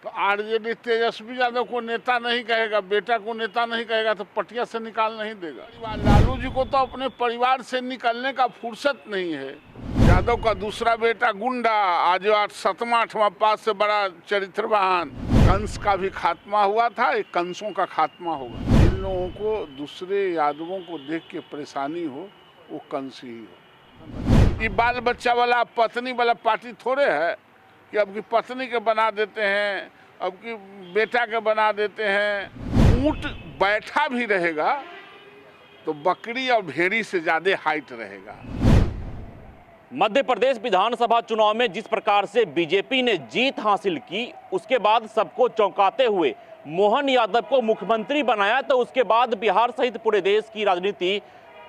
तो आरजेडी तेजस्वी यादव को नेता नहीं कहेगा, बेटा को नेता नहीं कहेगा तो पटिया से निकाल नहीं देगा। लालू जी को तो अपने परिवार से निकलने का फुर्सत नहीं है। यादव का दूसरा बेटा गुंडा, आज 7वां 8वां पास से बड़ा चरित्रवान। कंस का भी खात्मा हुआ था, एक कंसों का खात्मा होगा। जिन लोगों को दूसरे यादवों को देख के परेशानी हो वो कंस ही हो। ये बाल बच्चा वाला पत्नी वाला पार्टी थोड़े है कि अब की पत्नी के बना देते हैं, अब की बेटा के बना देते हैं। ऊंट बैठा भी रहेगा तो बकरी और भेड़ी से ज्यादा हाइट रहेगा। मध्य प्रदेश विधानसभा चुनाव में जिस प्रकार से बीजेपी ने जीत हासिल की, उसके बाद सबको चौंकाते हुए मोहन यादव को मुख्यमंत्री बनाया, तो उसके बाद बिहार सहित पूरे देश की राजनीति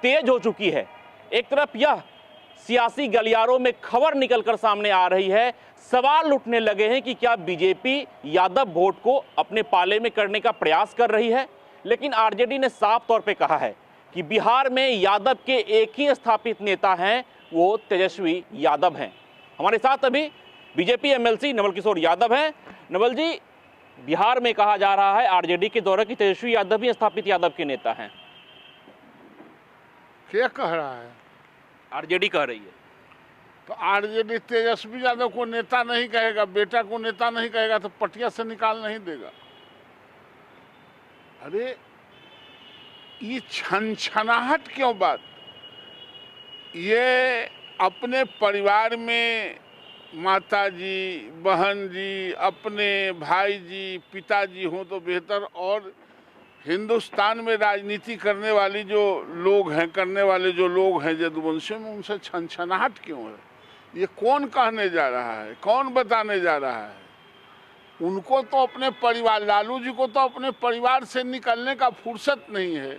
तेज हो चुकी है। एक तरफ यह सियासी गलियारों में खबर निकलकर सामने आ रही है, सवाल उठने लगे हैं कि क्या बीजेपी यादव वोट को अपने पाले में करने का प्रयास कर रही है। लेकिन आरजेडी ने साफ तौर पे कहा है कि बिहार में यादव के एक ही स्थापित नेता हैं, वो तेजस्वी यादव हैं। हमारे साथ अभी बीजेपी एमएलसी नवल किशोर यादव हैं। नवल जी, बिहार में कहा जा रहा है आरजेडी के द्वारा कि तेजस्वी यादव ही स्थापित यादव के नेता हैं। क्या कह रहा है? आरजेडी कह रही है। तो आरजेडी तेजस्वी यादव को नेता नहीं कहेगा, बेटा को नेता नहीं कहेगा तो पटिया से निकाल नहीं देगा। अरे ये छनछनाहट क्यों बात? ये अपने परिवार में माता जी, बहन जी, अपने भाई जी, पिताजी हो तो बेहतर, और हिंदुस्तान में राजनीति करने वाली जो लोग हैं, करने वाले जो लोग हैं यदुवंशियों में, उनसे छनछनाहट क्यों है? ये कौन कहने जा रहा है, कौन बताने जा रहा है? उनको तो अपने परिवार, लालू जी को तो अपने परिवार से निकलने का फुर्सत नहीं है।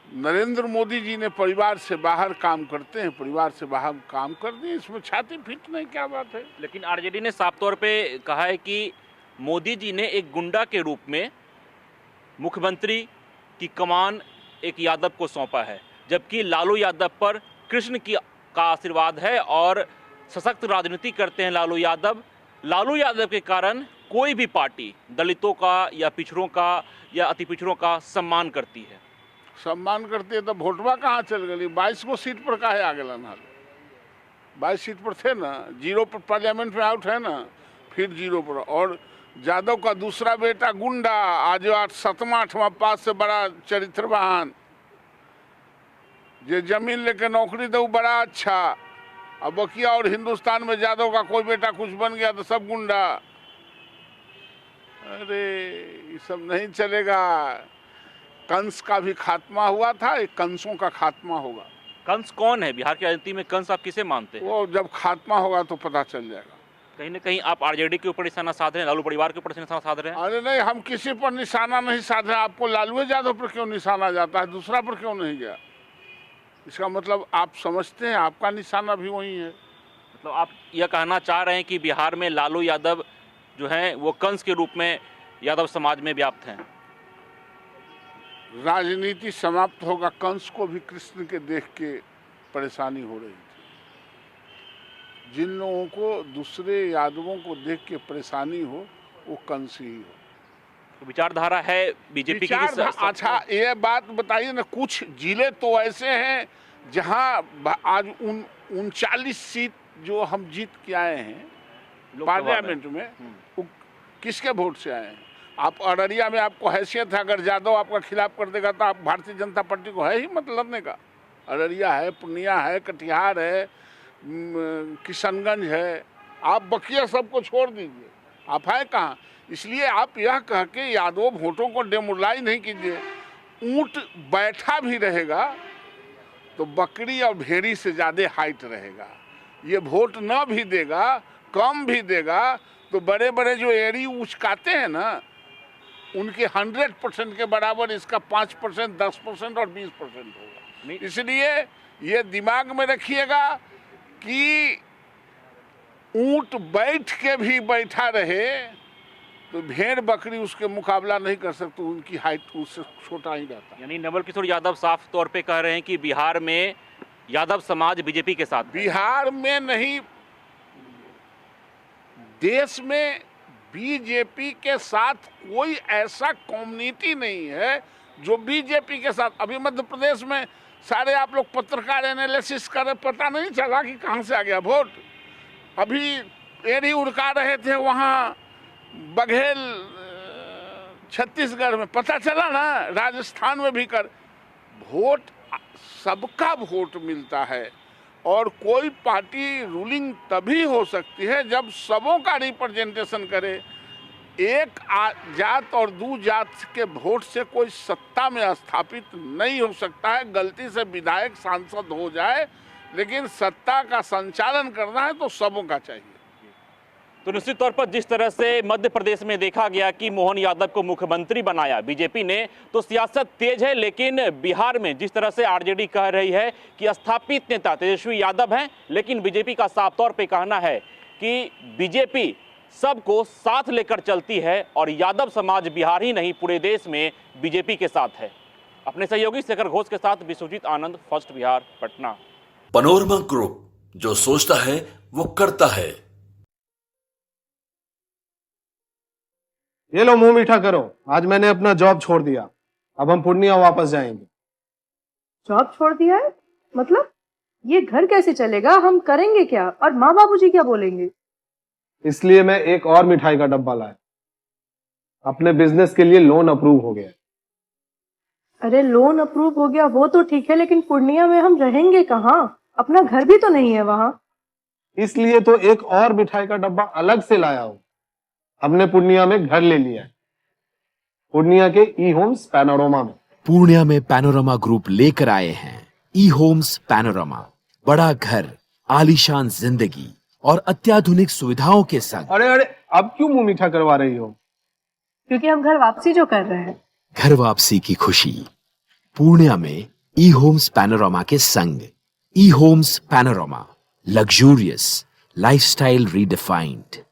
नरेंद्र मोदी जी ने परिवार से बाहर काम करते हैं, परिवार से बाहर काम कर दिए, इसमें छाती फिट नहीं, क्या बात है? लेकिन आरजेडी ने साफ तौर पे कहा है कि मोदी जी ने एक गुंडा के रूप में मुख्यमंत्री की कमान एक यादव को सौंपा है, जबकि लालू यादव पर कृष्ण का आशीर्वाद है और सशक्त राजनीति करते हैं लालू यादव। लालू यादव के कारण कोई भी पार्टी दलितों का या पिछड़ों का या अति पिछड़ों का सम्मान करती है। सम्मान करती है तो वोटवा कहाँ चल गई? 22 को सीट पर काहे आ गया ना? 22 सीट पर थे ना, 0 पर पार्लियामेंट में आउट है ना, फिर 0 पर। और यादव का दूसरा बेटा गुंडा, आज 7वां 8वां पास से बड़ा चरित्रवान। ये जमीन लेके नौकरी दो बड़ा अच्छा। अब बकिया और हिंदुस्तान में यादव का कोई बेटा कुछ बन गया तो सब गुंडा। अरे ये सब नहीं चलेगा। कंस का भी खात्मा हुआ था, एक कंसों का खात्मा होगा। कंस कौन है बिहार की राजनीति में? कंस आप किसे मानते हैं? वो जब खात्मा होगा तो पता चल जाएगा। कहीं ना कहीं आप आरजेडी के ऊपर निशाना साध रहे हैं, लालू परिवार के ऊपर निशाना साध रहे हैं। अरे नहीं, हम किसी पर निशाना नहीं साध रहे। आपको लालू यादव पर क्यों निशाना जाता है, दूसरा पर क्यों नहीं गया? इसका मतलब आप समझते हैं आपका निशाना भी वही है। मतलब आप यह कहना चाह रहे हैं कि बिहार में लालू यादव जो हैं वो कंस के रूप में यादव समाज में व्याप्त हैं। राजनीति समाप्त होगा। कंस को भी कृष्ण के देख के परेशानी हो रही थी। जिन लोगों को दूसरे यादवों को देख के परेशानी हो वो कंस ही हो। तो विचारधारा है बीजेपी की। अच्छा ये बात बताइए ना, कुछ जिले तो ऐसे हैं जहां आज 39 सीट जो हम जीत के आए हैं पार्लियामेंट में, वो किसके वोट से आए हैं? आप अररिया में आपको हैसियत है, अगर यादव आपका खिलाफ कर देगा तो आप भारतीय जनता पार्टी को है ही मत लड़ने का। अररिया है, पूर्णिया है, कटिहार है, किशनगंज है, आप बकिया सबको छोड़ दीजिए, आप है कहाँ? इसलिए आप यह कह के यादव वोटों को डेमोरलाइज नहीं कीजिए। ऊंट बैठा भी रहेगा तो बकरी और भेड़ी से ज़्यादा हाइट रहेगा। ये वोट न भी देगा, कम भी देगा, तो बड़े बड़े जो एड़ी उचकाते हैं ना, उनके 100% के बराबर इसका 5%, 10% और 20% होगा। इसलिए ये दिमाग में रखिएगा कि ऊंट बैठ के भी बैठा रहे तो भेड़ बकरी उसके मुकाबला नहीं कर सकती, उनकी हाइट उससे छोटा ही रहता है। यानी नवल किशोर यादव साफ तौर पे कह रहे हैं कि बिहार में यादव समाज बीजेपी के साथ। बिहार में नहीं, देश में बीजेपी के साथ कोई ऐसा कम्युनिटी नहीं है जो बीजेपी के साथ। अभी मध्य प्रदेश में सारे आप लोग पत्रकार एनालिसिस करें, पता नहीं चला कि कहाँ से आ गया वोट। अभी एड़ी उड़का रहे थे वहाँ बघेल छत्तीसगढ़ में, पता चला ना, राजस्थान में भी कर वोट, सबका वोट मिलता है। और कोई पार्टी रूलिंग तभी हो सकती है जब सबों का रिप्रेजेंटेशन करे। एक जात और दो जात के वोट से कोई सत्ता में स्थापित नहीं हो सकता है। गलती से विधायक सांसद हो जाए, लेकिन सत्ता का संचालन करना है तो सबों का चाहिए। तो निश्चित तौर पर जिस तरह से मध्य प्रदेश में देखा गया कि मोहन यादव को मुख्यमंत्री बनाया बीजेपी ने, तो सियासत तेज है। लेकिन बिहार में जिस तरह से आरजेडी कह रही है कि स्थापित नेता तेजस्वी यादव हैं, लेकिन बीजेपी का साफ तौर पे कहना है कि बीजेपी सबको साथ लेकर चलती है और यादव समाज बिहार ही नहीं पूरे देश में बीजेपी के साथ है। अपने सहयोगी शेखर घोष के साथ Vishwajeet Anand, first Bihar, Patna. Panorama group, जो सोचता है वो करता है। ये लो मुंह मीठा करो, आज मैंने अपना जॉब छोड़ दिया, अब हम पूर्णिया वापस जाएंगे। जॉब छोड़ दिया है? मतलब ये घर कैसे चलेगा? हम करेंगे क्या? और माँ बाबूजी क्या बोलेंगे? इसलिए मैं एक और मिठाई का डब्बा लाया। अपने बिजनेस के लिए लोन अप्रूव हो गया। अरे लोन अप्रूव हो गया वो तो ठीक है, लेकिन पूर्णिया में हम रहेंगे कहाँ? अपना घर भी तो नहीं है वहाँ। इसलिए तो एक और मिठाई का डब्बा अलग से लाया हूँ। हमने पूर्णिया में घर ले लिया है, पूर्णिया के ई होम्स पैनोरमा में। पूर्णिया में पैनोरमा ग्रुप लेकर आए हैं ई होम्स पैनोरमा। बड़ा घर, आलीशान जिंदगी और अत्याधुनिक सुविधाओं के संग। अरे अब क्यों मुंह मीठा करवा रही हो? क्योंकि हम घर वापसी जो कर रहे हैं। घर वापसी की खुशी पूर्णिया में ई होम्स पैनोरमा के संग। E homes Panorama, luxurious lifestyle redefined.